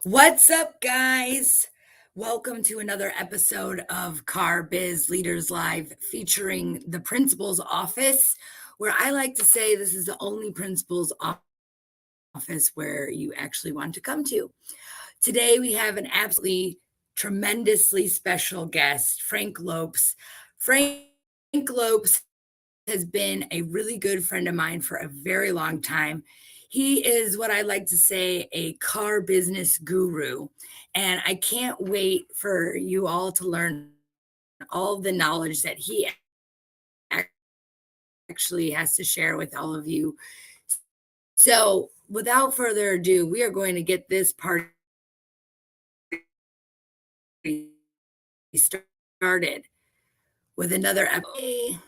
What's up, guys? Welcome to another episode of CarBiz Leaders Live featuring the principal's office, where I like to say this is the only principal's office where you actually want to come to. Today, we have an absolutely tremendously special guest, Frank Lopes. Frank Lopes has been a really good friend of mine for a very long time. He is what I like to say a car business guru. And I can't wait for you all to learn all the knowledge that he actually has to share with all of you. So, without further ado, we are going to get this party started with another episode.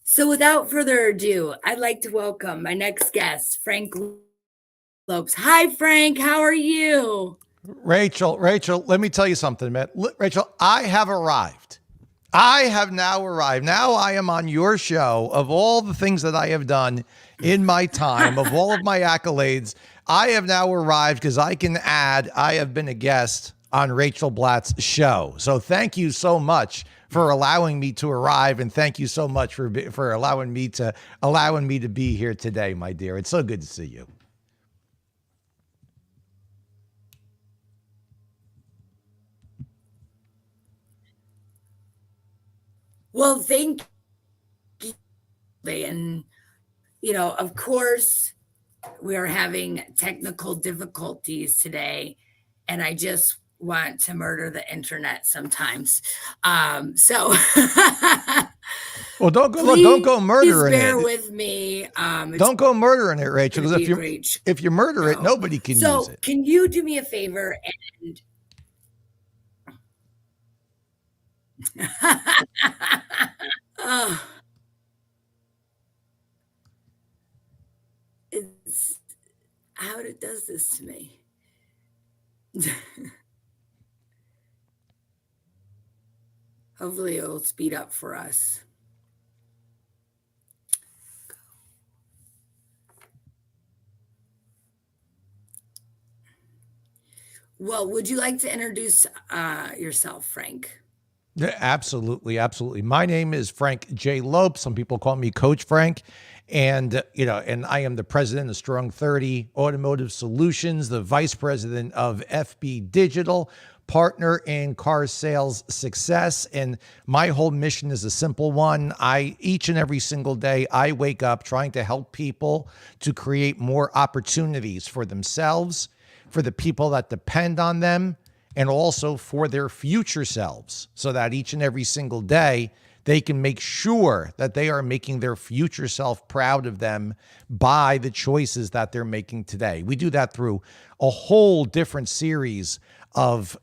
So, without further ado, I'd like to welcome my next guest, Frank Lopes. Hi, Frank. How are you? Rachel, let me tell you something, man. Rachel, I have arrived. I have now arrived. Now I am on your show. Of all the things that I have done in my time, of all of my accolades, I have now arrived because I can add, I have been a guest on Rachel Blatt's show. So thank you so much for allowing me to arrive, and thank you so much for allowing me to be here today, my dear. It's so good to see you. Well, thank you. And, of course, we are having technical difficulties today, and I just want to murder the internet sometimes. So Well, don't go murdering bear it. with me. Don't go murdering it, Rachel, because if you murder it, show. nobody can use So, it. can you do me a favor and it's how it does this to me. Hopefully it'll speed up for us. Well, would you like to introduce yourself, Frank? Yeah, absolutely. My name is Frank J. Lopes. Some people call me Coach Frank. And I am the president of Strong 30 Automotive Solutions, the vice president of FB Digital, partner in car sales success. And my whole mission is a simple one. Each and every single day, I wake up trying to help people to create more opportunities for themselves, for the people that depend on them, and also for their future selves, so that each and every single day they can make sure that they are making their future self proud of them by the choices that they're making today. We do that through a whole different series of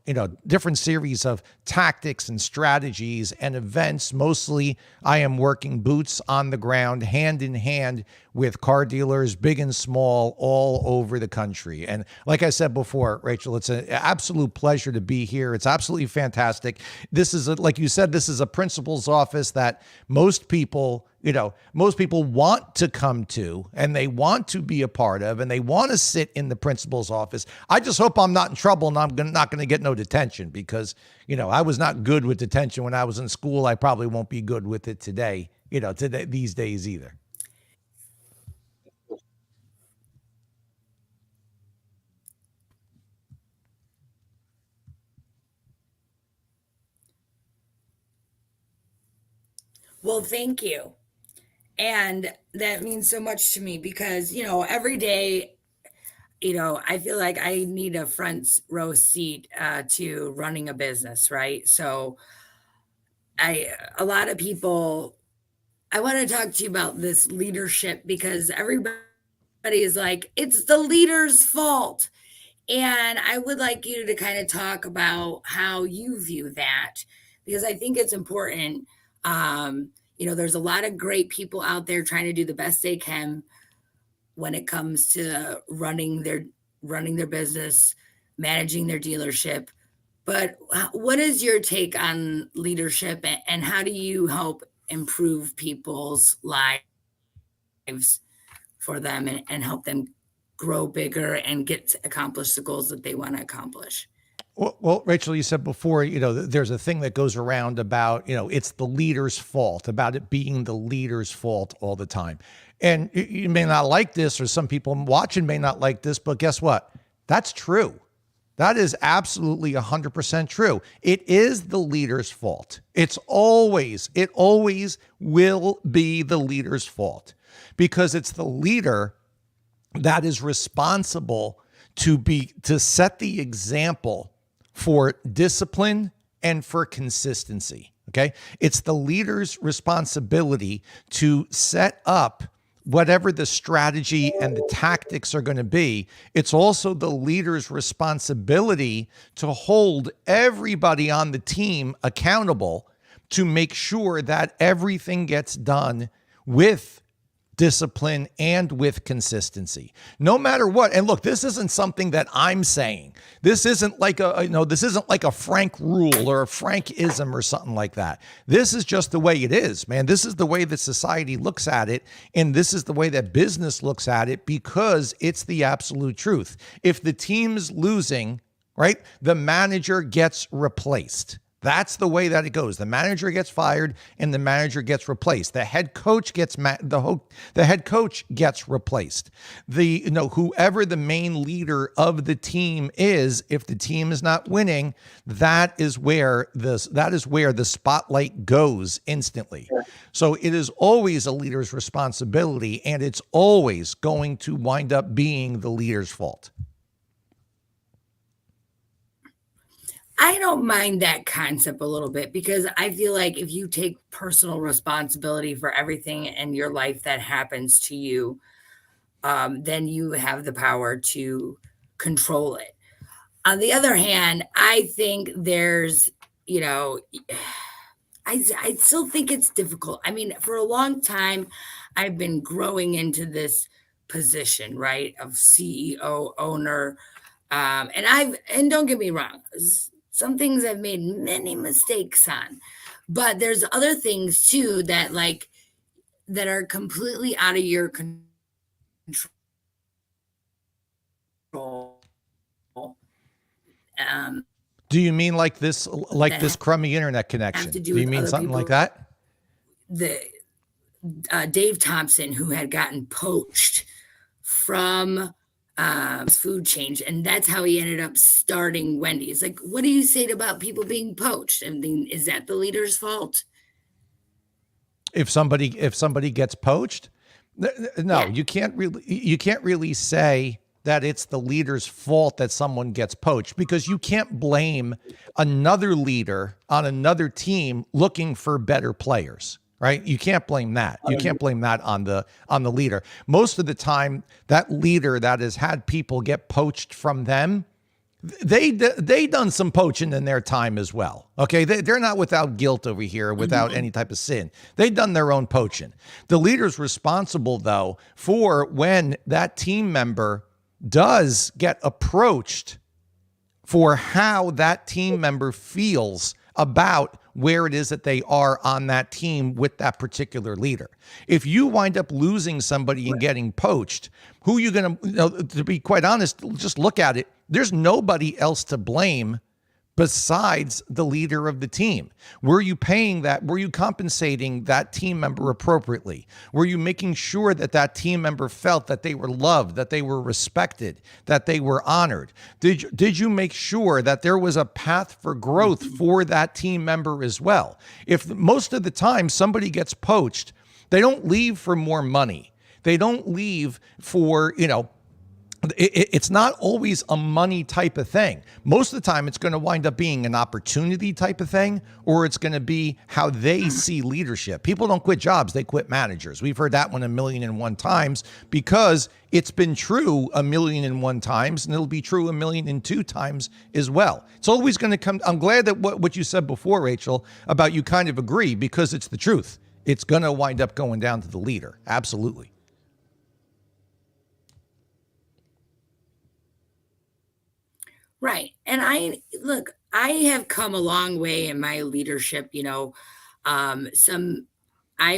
tactics and strategies and events. Mostly I am working boots on the ground, hand in hand with car dealers, big and small, all over the country. And like I said before, Rachel, it's an absolute pleasure to be here. It's absolutely fantastic. This is, like you said, this is a principal's office that most people most people want to come to and they want to be a part of and they want to sit in the principal's office. I just hope I'm not in trouble and I'm not going to get no detention because, I was not good with detention when I was in school. I probably won't be good with it today, these days either. Well, thank you. And that means so much to me because, every day, I feel like I need a front row seat to running a business, right? So a lot of people, I want to talk to you about this leadership because everybody is like, it's the leader's fault. And I would like you to kind of talk about how you view that because I think it's important. There's a lot of great people out there trying to do the best they can when it comes to running their business, managing their dealership. But what is your take on leadership and how do you help improve people's lives for them and help them grow bigger and accomplish the goals that they want to accomplish? Well, Rachel, you said before, there's a thing that goes around about, it's the leader's fault, about it being the leader's fault all the time. And you may not like this, or some people watching may not like this, but guess what? That's true. That is absolutely 100% true. It is the leader's fault. It always will be the leader's fault because it's the leader that is responsible to set the example for discipline and for consistency. Okay. It's the leader's responsibility to set up whatever the strategy and the tactics are going to be. It's also the leader's responsibility to hold everybody on the team accountable to make sure that everything gets done with discipline and with consistency, no matter what. And look, this isn't something that I'm saying. This isn't like this isn't like a Frank rule or a Frankism or something like that. This is just the way it is, man. This is the way that society looks at it. And this is the way that business looks at it because it's the absolute truth. If the team's losing, right, the manager gets replaced. That's the way that it goes. The manager gets fired and the manager gets replaced. The head coach gets the head coach gets replaced. Whoever the main leader of the team is, if the team is not winning, that is where the spotlight goes instantly. So it is always a leader's responsibility, and it's always going to wind up being the leader's fault. I don't mind that concept a little bit because I feel like if you take personal responsibility for everything in your life that happens to you, then you have the power to control it. On the other hand, I think there's, I still think it's difficult. I mean, for a long time, I've been growing into this position, right, of CEO, owner, and don't get me wrong, some things I've made many mistakes on, but there's other things too that are completely out of your control. Do you mean like this crummy internet connection? Do you mean something like that? The Dave Thompson, who had gotten poached from food change, and that's how he ended up starting Wendy's. Like, what do you say about people being poached? I mean, is that the leader's fault? If somebody gets poached, no, you can't really say that it's the leader's fault that someone gets poached because you can't blame another leader on another team looking for better players. Right? You can't blame that. You can't blame that on the leader. Most of the time, that leader that has had people get poached from them, they done some poaching in their time as well. Okay, they're not without guilt over here, without any type of sin. They've done their own poaching. The leader's responsible though for when that team member does get approached for how that team member feels about where it is that they are on that team with that particular leader. If you wind up losing somebody and getting poached, who are you going to, to be quite honest, just look at it. There's nobody else to blame besides the leader of the team. Were you paying that? Were you compensating that team member appropriately? Were you making sure that that team member felt that they were loved, that they were respected, that they were honored? Did you make sure that there was a path for growth for that team member as well? If most of the time somebody gets poached, they don't leave for more money. They don't leave for, it's not always a money type of thing. Most of the time, it's going to wind up being an opportunity type of thing, or it's going to be how they see leadership. People don't quit jobs, they quit managers. We've heard that one 1,000,001 times because it's been true 1,000,001 times, and it'll be true 1,000,002 times as well. It's always going to come. I'm glad that what you said before, Rachel, about you kind of agree, because it's the truth. It's going to wind up going down to the leader. Absolutely. Right. And I have come a long way in my leadership. I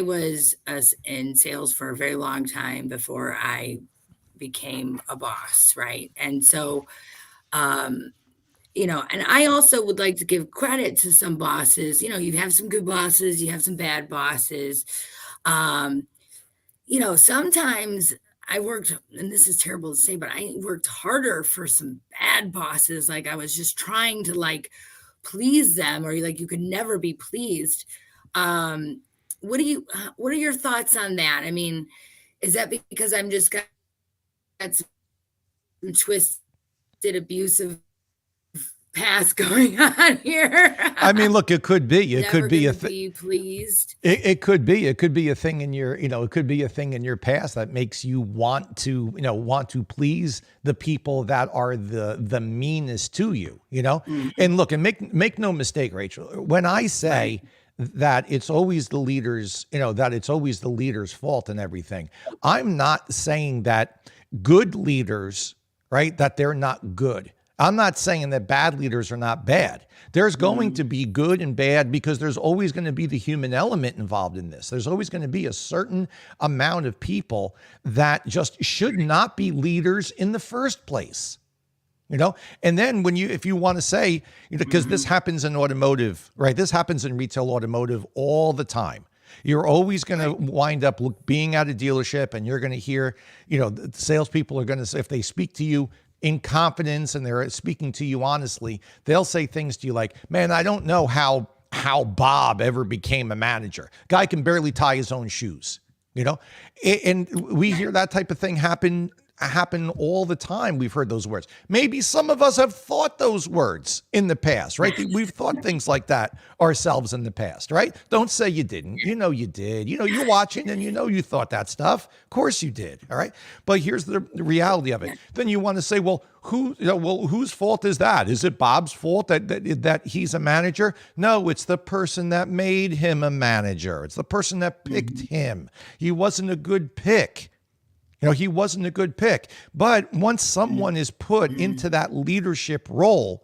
was in sales for a very long time before I became a boss. Right. And so, and I also would like to give credit to some bosses. You have some good bosses, you have some bad bosses. Um, Sometimes I worked, and this is terrible to say, but I worked harder for some bad bosses. Like I was just trying to please them, or you could never be pleased. What are your thoughts on that? I mean, is that because I'm just got some twisted, abusive past going on here? I mean, look, it could be. It could be pleased. It could be. It could be a thing in your, it could be a thing in your past that makes you want to please the people that are the meanest to you, Mm-hmm. And look, and make no mistake, Rachel, when I say that it's always the leaders, that it's always the leader's fault and everything, I'm not saying that good leaders, right, that they're not good. I'm not saying that bad leaders are not bad. There's going to be good and bad because there's always going to be the human element involved in this. There's always going to be a certain amount of people that just should not be leaders in the first place. And then if you want to say, because this happens in automotive, right? This happens in retail automotive all the time. You're always going to wind up being at a dealership, and you're going to hear, the salespeople are going to say, if they speak to you in confidence and they're speaking to you honestly, they'll say things to you like, man, I don't know how Bob ever became a manager. Guy can barely tie his own shoes, and we hear that type of thing happen all the time. We've heard those words. Maybe some of us have thought those words in the past, right? We've thought things like that ourselves in the past, right? Don't say you didn't. You did. You're watching and you thought that stuff. Of course you did. All right. But here's the reality of it. Then you want to say, well, whose fault is that? Is it Bob's fault that he's a manager? No, it's the person that made him a manager. It's the person that picked him. He wasn't a good pick. He wasn't a good pick. But once someone is put into that leadership role,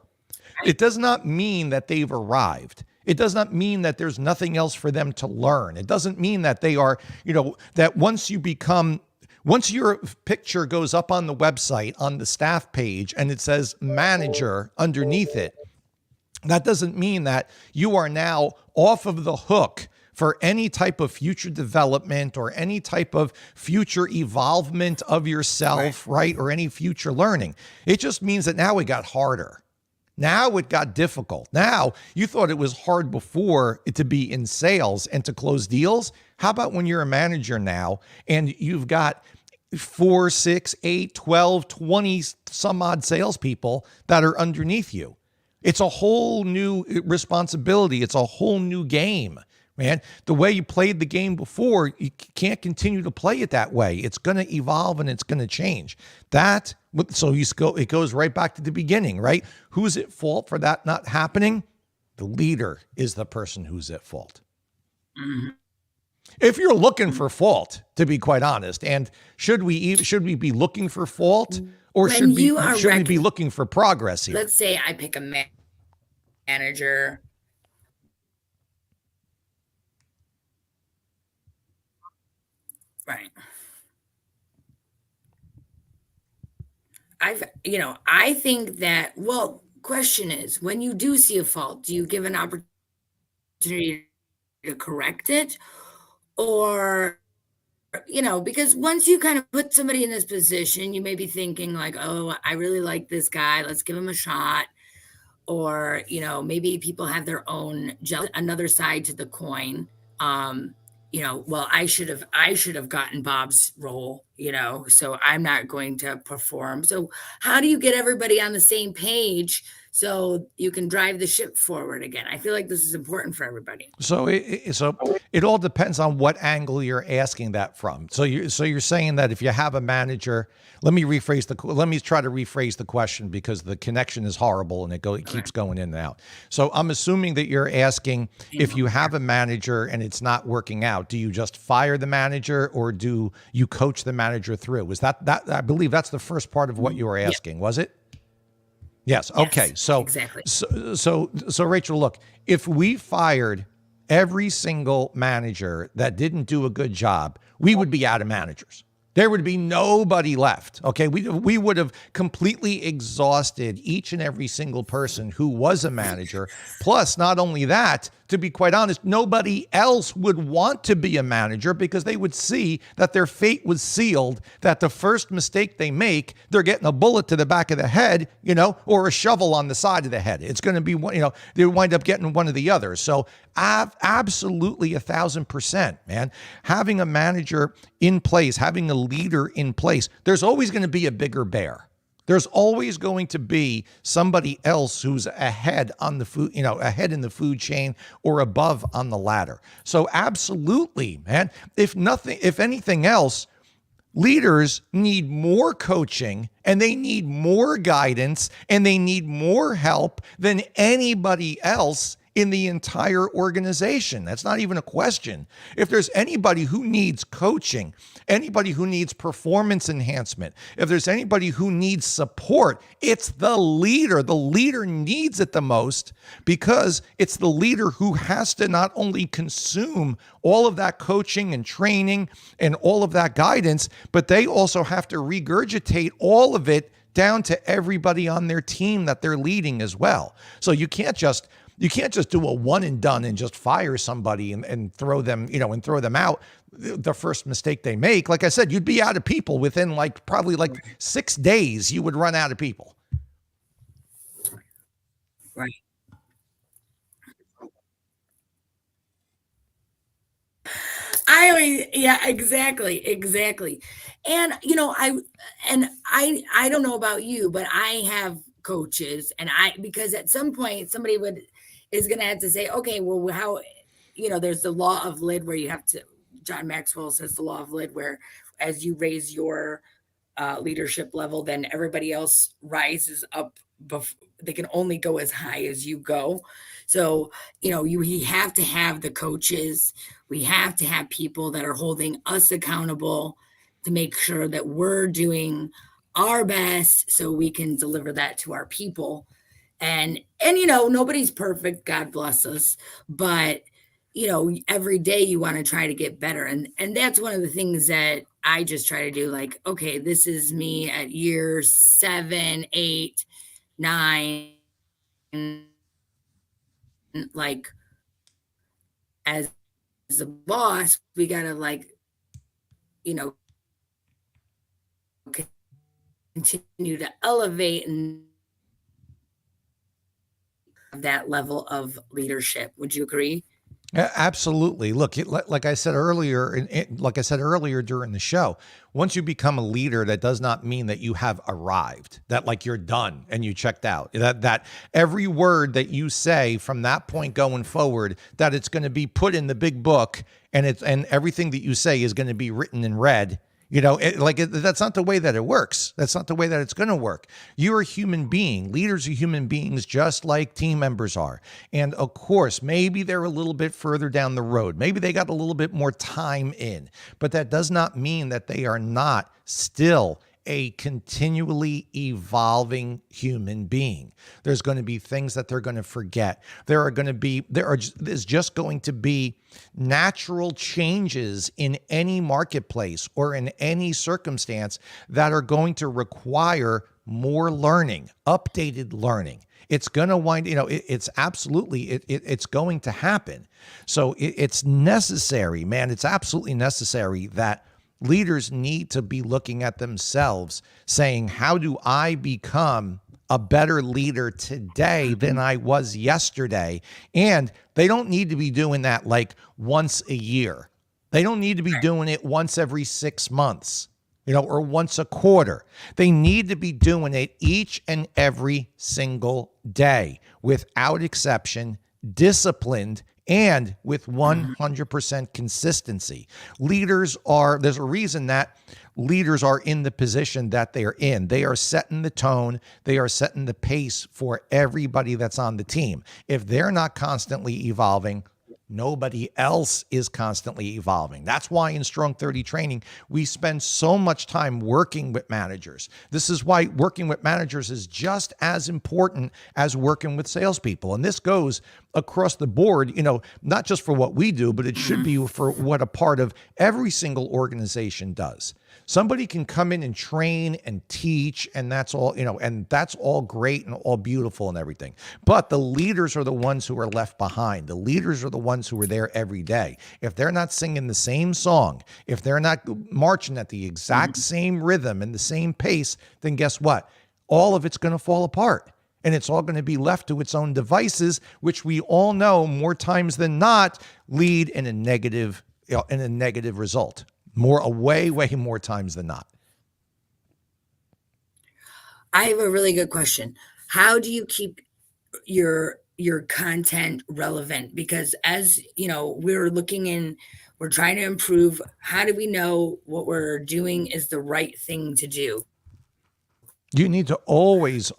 it does not mean that they've arrived. It does not mean that there's nothing else for them to learn. It doesn't mean that they are, that once your picture goes up on the website, on the staff page, and it says manager underneath it, that doesn't mean that you are now off of the hook for any type of future development or any type of future evolvement of yourself, right? Or any future learning. It just means that now it got harder. Now it got difficult. Now you thought it was hard before to be in sales and to close deals. How about when you're a manager now and you've got 4, 6, 8, 12, 20 some odd salespeople that are underneath you? It's a whole new responsibility. It's a whole new game. Man, the way you played the game before, you can't continue to play it that way. It's going to evolve and it's going to change. It goes right back to the beginning, right? Who's at fault for that not happening? The leader is the person who's at fault. Mm-hmm. If you're looking for fault, to be quite honest, and should we be looking for fault, or should we be looking for progress here? Let's say I pick a manager. Right. I think that, well, question is, when you do see a fault, do you give an opportunity to correct it? Or, because once you kind of put somebody in this position, you may be thinking like, oh, I really like this guy. Let's give him a shot. Or, maybe people have their own another side to the coin. Um, well, I should have gotten Bob's role, so I'm not going to perform. So how do you get everybody on the same page so you can drive the ship forward again? I feel like this is important for everybody. So it all depends on what angle you're asking that from. So you're saying that if you have a manager, let me try to rephrase the question because the connection is horrible and it keeps going in and out. So I'm assuming that you're asking, if you have a manager and it's not working out, do you just fire the manager or do you coach the manager through? Was that I believe that's the first part of what you were asking, was it? Yes. Okay. So exactly. So Rachel, look, if we fired every single manager that didn't do a good job, we would be out of managers. There would be nobody left. Okay. We would have completely exhausted each and every single person who was a manager. Plus, not only that, to be quite honest, nobody else would want to be a manager because they would see that their fate was sealed, that the first mistake they make, they're getting a bullet to the back of the head, or a shovel on the side of the head. It's going to be one, they wind up getting one or the other. So absolutely 1,000%, man. Having a manager in place, having a leader in place, there's always going to be a bigger bear. There's always going to be somebody else who's ahead on the food, ahead in the food chain or above on the ladder. So absolutely, man. If anything else, leaders need more coaching and they need more guidance and they need more help than anybody else in the entire organization. That's not even a question. If there's anybody who needs coaching, anybody who needs performance enhancement, if there's anybody who needs support, it's the leader. The leader needs it the most because it's the leader who has to not only consume all of that coaching and training and all of that guidance, but they also have to regurgitate all of it down to everybody on their team that they're leading as well. So you can't just do a one and done and just fire somebody and throw them, and throw them out the first mistake they make. Like I said, you'd be out of people within probably 6 days. You would run out of people. Right. Yeah, exactly. And I don't know about you, but I have coaches, and because at some point somebody is going to have to say, okay, well, how, there's the law of lid where you have to. John Maxwell says the law of lid, where as you raise your leadership level, then everybody else rises up. They can only go as high as you go. So, we have to have the coaches. We have to have people that are holding us accountable to make sure that we're doing our best so we can deliver that to our people. And nobody's perfect, God bless us, but every day you want to try to get better. And that's one of the things that I just try to do. Like, okay, this is me at year 7, 8, 9. Like, as a boss, we gotta continue to elevate and that level of leadership. Would you agree? Absolutely. Look, like I said earlier, during the show, once you become a leader, that does not mean that you have arrived, that you're done and you checked out. That every word that you say from that point going forward, that it's going to be put in the big book, and everything that you say is going to be written in red. That's not the way that it works. That's not the way that it's going to work. You're a human being. Leaders are human beings just like team members are. And of course, maybe they're a little bit further down the road. Maybe they got a little bit more time in, but that does not mean that they are not still a continually evolving human being. There's going to be things that they're going to forget. There's just going to be natural changes in any marketplace or in any circumstance that are going to require more learning, updated learning. It's going to it's absolutely, it's going to happen. So it's necessary, man. It's absolutely necessary that leaders need to be looking at themselves saying, how do I become a better leader today than I was yesterday? And they don't need to be doing that like once a year. They don't need to be doing it once every 6 months, or once a quarter. They need to be doing it each and every single day without exception, disciplined, and with 100% consistency. There's a reason that leaders are in the position that they are in. They are setting the tone. They are setting the pace for everybody that's on the team. If they're not constantly evolving, nobody else is constantly evolving. That's why in Strong 30 training, we spend so much time working with managers. This is why working with managers is just as important as working with salespeople. And this goes across the board, not just for what we do, but it should be for what a part of every single organization does. Somebody can come in and train and teach, and that's all, and that's all great and all beautiful and everything. But the leaders are the ones who are left behind. The leaders are the ones who are there every day. If they're not singing the same song, if they're not marching at the exact same rhythm and the same pace, then guess what? All of it's going to fall apart. And it's all going to be left to its own devices, which we all know more times than not lead in a negative result. Way more times than not. I have a really good question. How do you keep your content relevant? Because as we're trying to improve. How do we know what we're doing is the right thing to do? You need to always,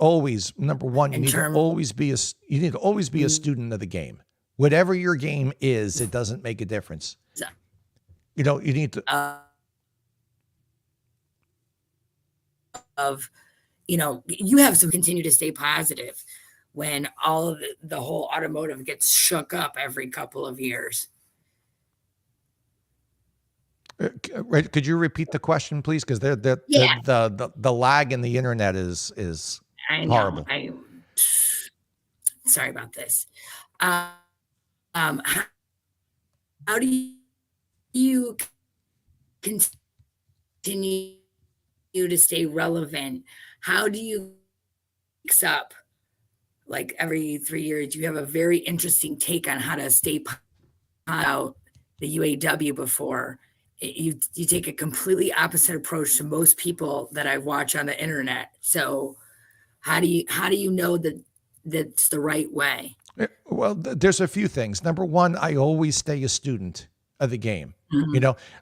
number one, you need to always be a student of the game. Whatever your game is, it doesn't make a difference. You need to you have to continue to stay positive when all of the whole automotive gets shook up every couple of years. Right? Could you repeat the question, please? Because the lag in the internet is horrible. Sorry about this. How do you continue to stay relevant? How do you mix up? Like every 3 years, you have a very interesting take on how to stay out the UAW before. You take a completely opposite approach to most people that I watch on the internet. So how do you know that that's the right way? Well, there's a few things. Number one, I always stay a student of the game.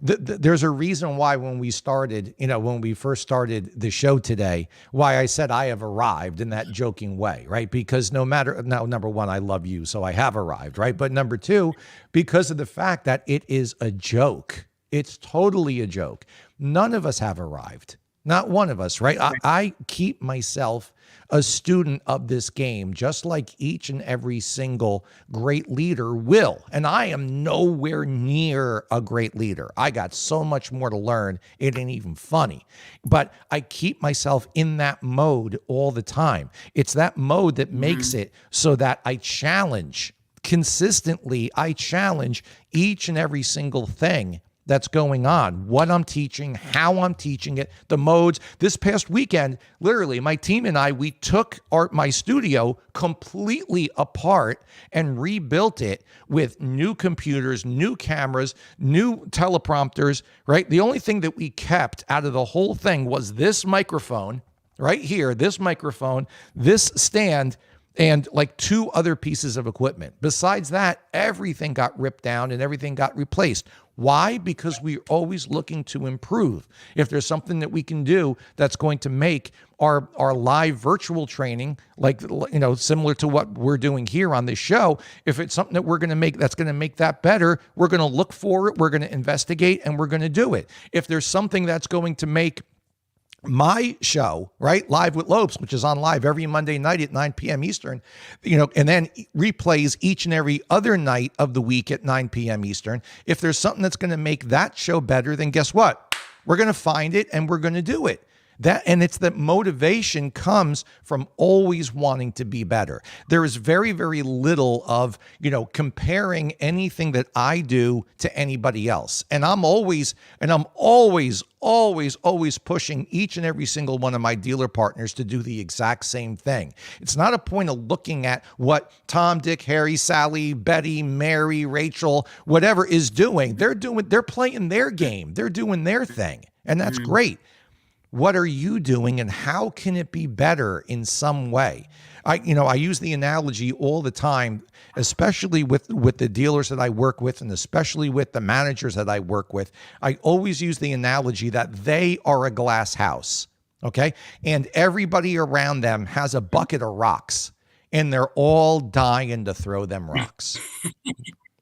There's a reason why when we first started the show today, why I said I have arrived in that joking way, right? Because number one, I love you, so I have arrived, right? But number two, because of the fact that it is a joke. It's totally a joke. None of us have arrived. Not one of us, right? I keep myself a student of this game, just like each and every single great leader will. And I am nowhere near a great leader. I got so much more to learn. It ain't even funny. But I keep myself in that mode all the time. It's that mode that makes it so that I challenge consistently. I challenge each and every single thing that's going on, what I'm teaching, how I'm teaching it, the modes. This past weekend, literally, my team and I, we took my studio completely apart and rebuilt it with new computers, new cameras, new teleprompters, right? The only thing that we kept out of the whole thing was this microphone right here, this microphone, this stand, and like 2 other pieces of equipment. Besides that, everything got ripped down and everything got replaced. Why? Because we're always looking to improve. If there's something that we can do that's going to make our live virtual training, like, similar to what we're doing here on this show, if it's something that we're going to make that's going to make that better, we're going to look for it, we're going to investigate, and we're going to do it. If there's something that's going to make my show, right? Live with Lopes, which is on live every Monday night at 9 p.m. Eastern, and then replays each and every other night of the week at 9 p.m. Eastern. If there's something that's going to make that show better, then guess what? We're going to find it and we're going to do it. And it's that motivation comes from always wanting to be better. There is very, very little of, comparing anything that I do to anybody else. And I'm always pushing each and every single one of my dealer partners to do the exact same thing. It's not a point of looking at what Tom, Dick, Harry, Sally, Betty, Mary, Rachel, whatever is doing. They're playing their game. They're doing their thing. And that's great. What are you doing and how can it be better in some way? I use the analogy all the time, especially with the dealers that I work with and especially with the managers that I work with. I always use the analogy that they are a glass house, okay? And everybody around them has a bucket of rocks and they're all dying to throw them rocks.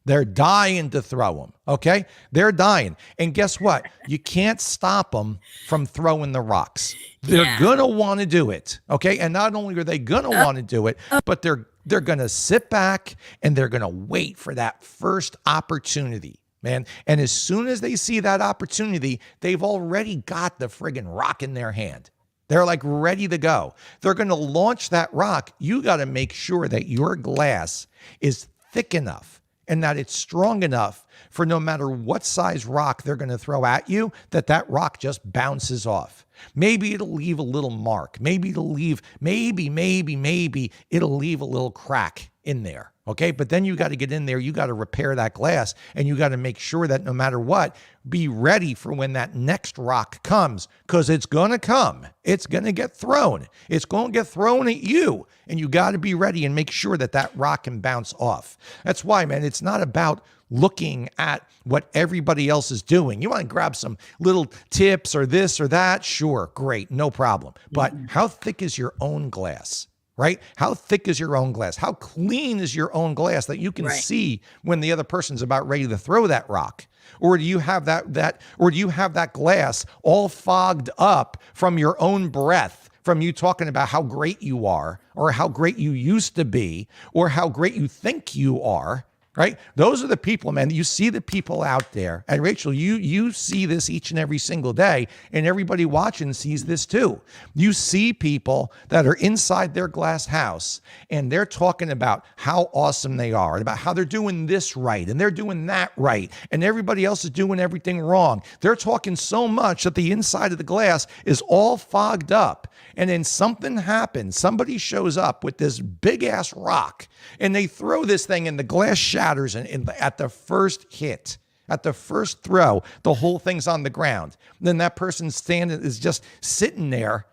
They're dying to throw them, okay? They're dying. And guess what? You can't stop them from throwing the rocks. They're going to want to do it, okay? And not only are they going to want to do it, but they're going to sit back and they're going to wait for that first opportunity, man. And as soon as they see that opportunity, they've already got the friggin' rock in their hand. They're like ready to go. They're going to launch that rock. You got to make sure that your glass is thick enough and that it's strong enough for no matter what size rock they're going to throw at you, that rock just bounces off. Maybe it'll leave a little mark. Maybe it'll leave it'll leave a little crack in there. Okay. But then you got to get in there. You got to repair that glass and you got to make sure that no matter what, be ready for when that next rock comes, because it's going to come. It's going to get thrown. It's going to get thrown at you. And you got to be ready and make sure that rock can bounce off. That's why, man, it's not about looking at what everybody else is doing. You want to grab some little tips or this or that? Sure. Great. No problem. But how thick is your own glass? Right? How thick is your own glass? How clean is your own glass that you can see when the other person's about ready to throw that rock? Or do you have that glass all fogged up from your own breath, from you talking about how great you are, or how great you used to be, or how great you think you are? Right? Those are the people, man. You see the people out there. And Rachel, you see this each and every single day, and everybody watching sees this too. You see people that are inside their glass house and they're talking about how awesome they are and about how they're doing this right and they're doing that right and everybody else is doing everything wrong. They're talking so much that the inside of the glass is all fogged up. And then something happens. Somebody shows up with this big ass rock and they throw this thing and the glass shatters and at the first hit, at the first throw, the whole thing's on the ground. Then that person is just sitting there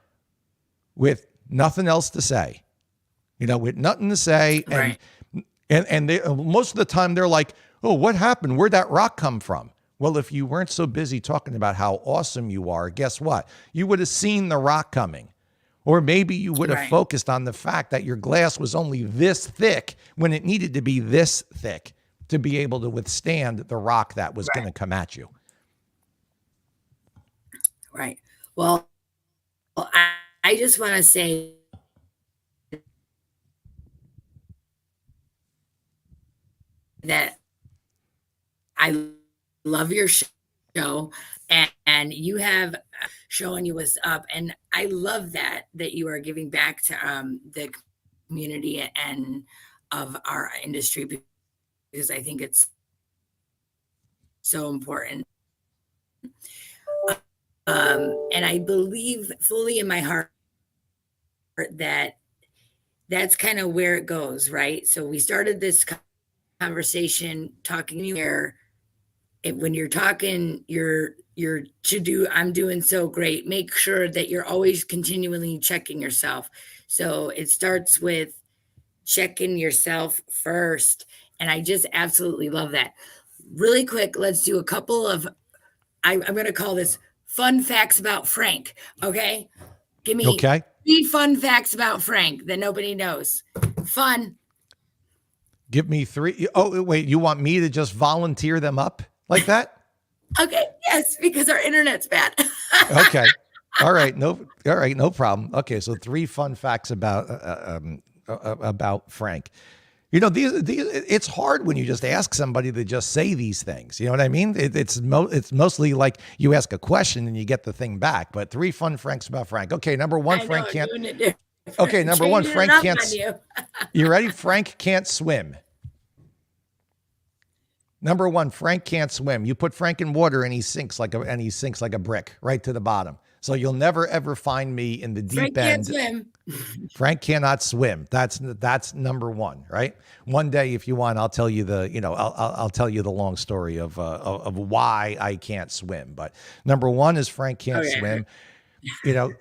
with nothing else to say, with nothing to say. Right. And they, most of the time they're like, oh, what happened? Where'd that rock come from? Well, if you weren't so busy talking about how awesome you are, guess what? You would have seen the rock coming. Or maybe you would have focused on the fact that your glass was only this thick when it needed to be this thick to be able to withstand the rock that was going to come at you. Right. Well, I just want to say that I love your show, and you have showing you what's up, and I love that you are giving back to the community and of our industry, because I think it's so important. And I believe fully in my heart that that's kind of where it goes, right? So we started this conversation talking where when you're talking, I'm doing so great. Make sure that you're always continually checking yourself. So it starts with checking yourself first. And I just absolutely love that. Really quick, let's do a couple of, I'm going to call this fun facts about Frank. Okay. Give me 3 fun facts about Frank that nobody knows. Fun. Give me 3. Oh, wait, you want me to just volunteer them up like that? Okay. Yes, because our internet's bad. Okay. All right, no problem. Okay, so three fun facts about Frank. You know, these it's hard when you just ask somebody to just say these things. You know what I mean? It's mostly like you ask a question and you get the thing back. But three fun facts about Frank. Okay, number one, I know, Frank I'm can't. doing it different. Okay, number one, Changing it Frank up can't. on you. You ready? Frank can't swim. Number one, Frank can't swim. You put Frank in water and he sinks like a brick right to the bottom. So you'll never ever find me in the deep Frank can't end. swim. Frank cannot swim. That's number one, right? One day, if you want, I'll tell you I'll tell you the long story of why I can't swim. But number one is Frank can't Okay. swim.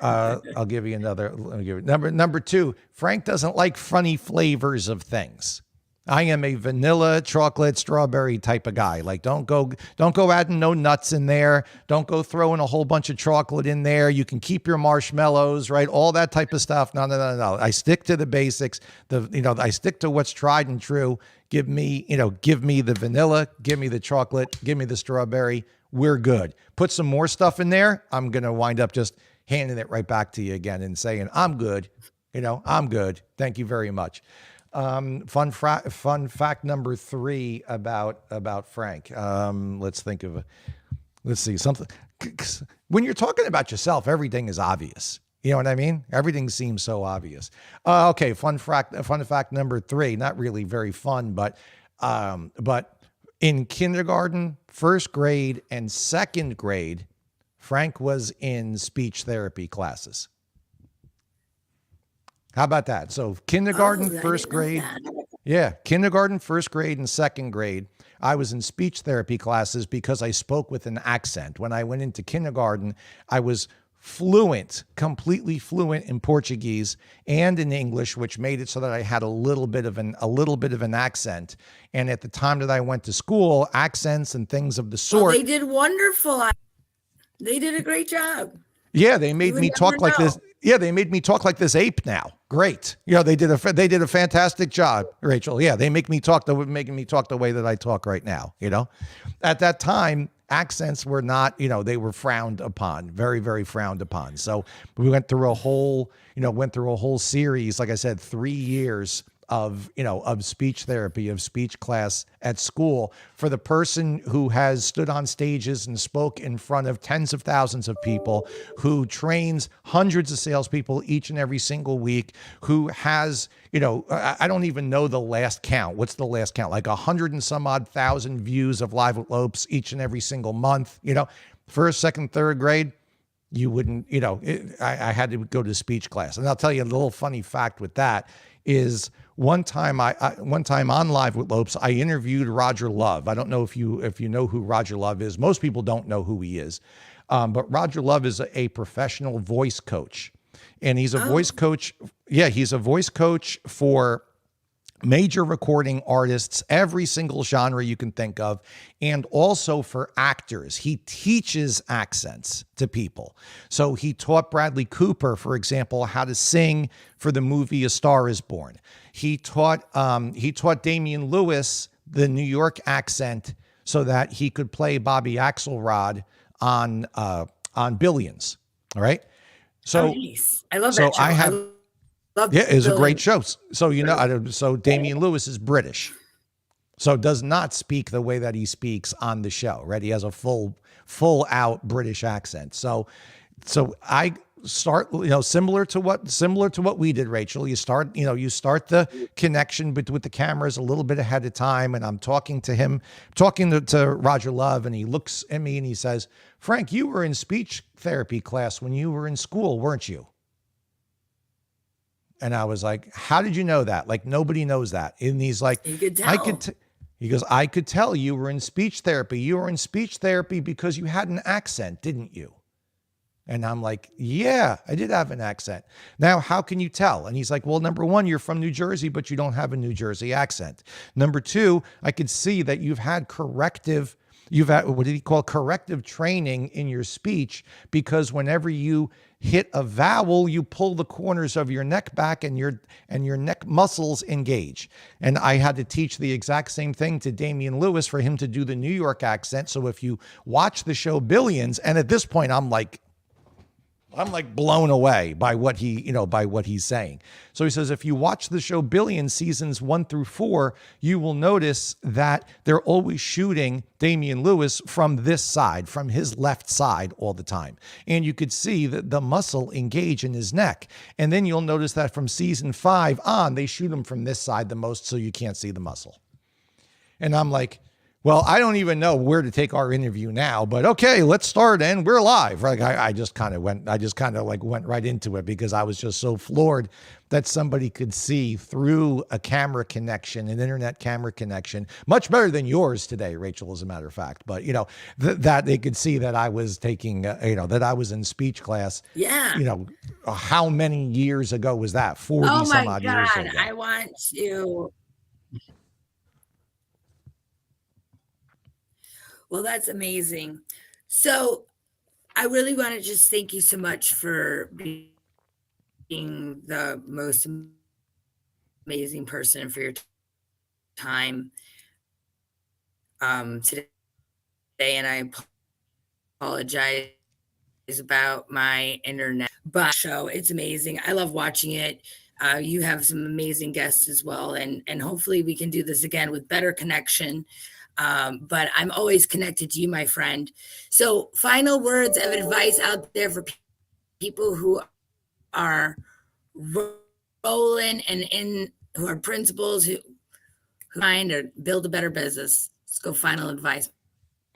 I'll give you another. Let me give you number two. Frank doesn't like funny flavors of things. I am a vanilla, chocolate, strawberry type of guy. Like, don't go adding no nuts in there. Don't go throwing a whole bunch of chocolate in there. You can keep your marshmallows, right? All that type of stuff. No. I stick to the basics. I stick to what's tried and true. Give me the vanilla, give me the chocolate, give me the strawberry. We're good. Put some more stuff in there. I'm going to wind up just handing it right back to you again and saying, I'm good. I'm good. Thank you very much. Fun fact number three about Frank. Let's see something. When you're talking about yourself, everything is obvious. You know what I mean? Everything seems so obvious. Okay. Fun fact number three, not really very fun, but in kindergarten, first grade, and second grade, Frank was in speech therapy classes. How about that? So kindergarten, first grade. Yeah, kindergarten, first grade, and second grade, I was in speech therapy classes because I spoke with an accent. When I went into kindergarten, I was completely fluent in Portuguese and in English, which made it so that I had a little bit of an accent. And at the time that I went to school, accents and things of the sort. They did wonderful. They did a great job. Yeah, they made me talk like this. Yeah, they made me talk like this ape now. Great. They did a fantastic job, Rachel. Yeah, making me talk the way that I talk right now, At that time, accents were not, they were frowned upon, very, very frowned upon. So we went through a whole series, like I said, 3 years of speech therapy, of speech class at school for the person who has stood on stages and spoke in front of tens of thousands of people, who trains hundreds of salespeople each and every single week, who has, I don't even know the last count. What's the last count? Like 100 and some odd thousand views of Live with Lopes each and every single month, first, second, third grade. You wouldn't, I had to go to speech class. And I'll tell you a little funny fact with that is one time on Live with Lopes, I interviewed Roger Love. I don't know if you know who Roger Love is. Most people don't know who he is. But Roger Love is a professional voice coach, and he's a voice coach. Yeah, he's a voice coach for major recording artists, every single genre you can think of, and also for actors. He teaches accents to people. So he taught Bradley Cooper, for example, how to sing for the movie A Star Is Born. He taught Damian Lewis the New York accent so that he could play Bobby Axelrod on Billions. All right. So nice. I love that show. It's a great show. So Damian Lewis is British, so does not speak the way that he speaks on the show, right? He has a full out British accent. So I start, similar to what we did, Rachel. You start the connection with the cameras a little bit ahead of time, and I'm talking to Roger Love, and he looks at me and he says, "Frank, you were in speech therapy class when you were in school, weren't you?" And I was like, "How did you know that? Like, nobody knows that." And he's like, "You could tell." He goes, "I could tell you were in speech therapy. You were in speech therapy because you had an accent, didn't you?" And I'm like, "Yeah, I did have an accent." "Now, how can you tell?" And he's like, "Well, number one, you're from New Jersey, but you don't have a New Jersey accent. Number two, I could see that you've had corrective training in your speech, because whenever you hit a vowel, you pull the corners of your neck back and your neck muscles engage." And I had to teach the exact same thing to Damian Lewis for him to do the New York accent. So if you watch the show Billions, and at this point I'm like I'm like blown away by what by what he's saying. So he says, if you watch the show Billions seasons 1 through 4, you will notice that they're always shooting Damian Lewis from this side, from his left side all the time. And you could see the muscle engage in his neck. And then you'll notice that from season 5 on, they shoot him from this side the most, so you can't see the muscle. And I'm like, well, I don't even know where to take our interview now, but okay, let's start, and we're live. Like I just kind of went right into it because I was just so floored that somebody could see through a camera connection, an internet camera connection, much better than yours today, Rachel, as a matter of fact. But that they could see that I was taking, that I was in speech class. Yeah. How many years ago was that? 40 some odd years ago. I want to. Well, that's amazing. So I really want to just thank you so much for being the most amazing person for your time today. And I apologize about my internet, but show, it's amazing. I love watching it. You have some amazing guests as well. And hopefully we can do this again with better connection. But I'm always connected to you, my friend. So final words of advice out there for people who are rolling and who are principals who find or build a better business. Let's go final advice.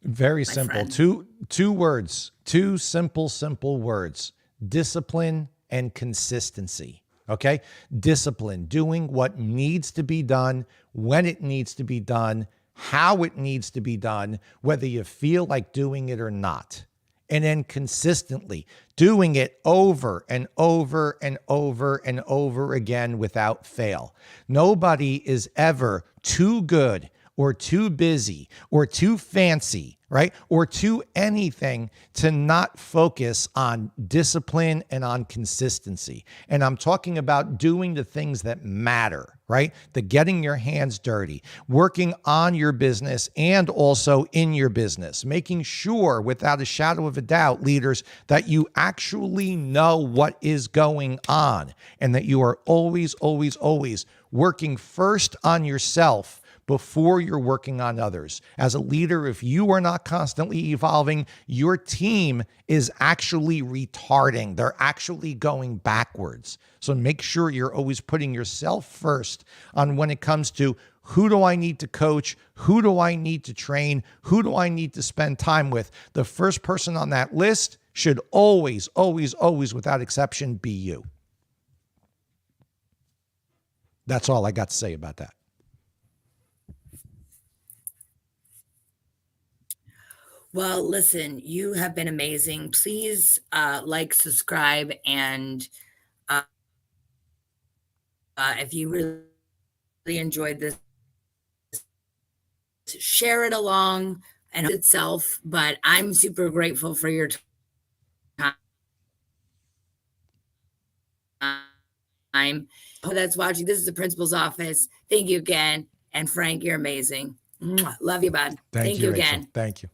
Very simple. Two words, two simple words: discipline and consistency. Okay. Discipline, doing what needs to be done, when it needs to be done, how it needs to be done, whether you feel like doing it or not. And then consistently doing it over and over and over and over again without fail. Nobody is ever too good or too busy or too fancy, right? Or too anything to not focus on discipline and on consistency. And I'm talking about doing the things that matter, right? The getting your hands dirty, working on your business and also in your business, making sure without a shadow of a doubt, leaders, that you actually know what is going on and that you are always working first on yourself before you're working on others. As a leader, if you are not constantly evolving, your team is actually retarding. They're actually going backwards. So make sure you're always putting yourself first on when it comes to who do I need to coach? Who do I need to train? Who do I need to spend time with? The first person on that list should always, without exception, be you. That's all I got to say about that. Well, listen, you have been amazing. Please like, subscribe, and if you really enjoyed this, share it along and itself. But I'm super grateful for your time. That's watching. This is the principal's office. Thank you again. And Frank, you're amazing. Love you, bud. Thank you again. Thank you.